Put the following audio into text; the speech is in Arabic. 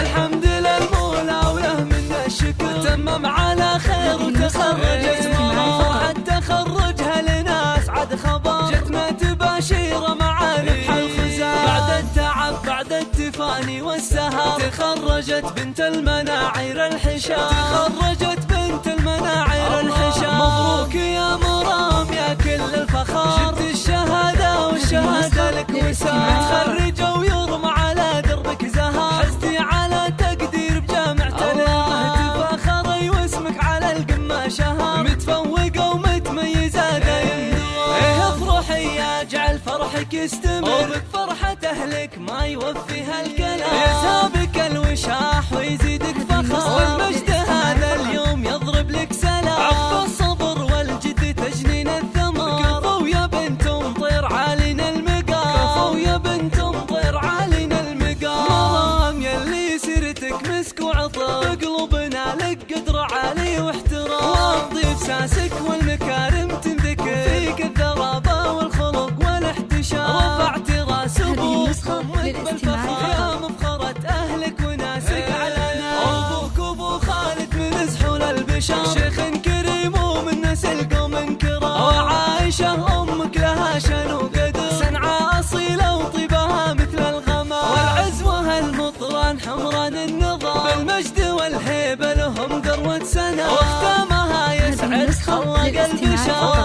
الحمد للمولى وله منا الشكر، تمم على خير وتخرجت مراحل تخرجها لنا اسعد خبر، جتنا تباشير مع ربح الخزان بعد التعب بعد التفاني والسهر، تخرجت بنت المناعير الحشام، تخرجت بنت المناعير الحشام. مبروك يا مرام يا كل الفخر، جبت الشهادة والشهادة لك وسام، تخرج ويرمى على دربك زهر، حزتي على تقدير بجامعة الله، تفاخري واسمك على القمة شهر، متفوقة ومتميزة دايم دوام. ايه افرحي يا جعل فرحك يستمر، وبك فرحة اهلك ما يوفيها الكلام، يسابك الوشاح ويزيدك فخر، والمجد هذا اليوم يضرب لك سلام، عقب الصبر والجد تجنين الثمر، كفو يا بنت مطير عالينا المقام، كفو يا بنت مطير عالينا المقام. مرام يلي سيرتك مسك وعطر، بقلوبنا لك قدر عالي واحترام، وامضي بساسك والمكارم تنذكر، فيك الذرابة والخلق والاحتشام، رفعت راس ابوك امك بالفخر، يا مفخرة اهلك وناسك علنا، ابوك ابو خالد من زحول البشر، شيخ كريم ومن نسل قوم كرام، وعائشة امك لها شان وقدر، صنعاء اصيلة وطيبها مثل الغمام، والعزوة المطران حمران النظام، بالمجد والهيبة لهم ذروة سنة، واختامها يسعد خلق البشر.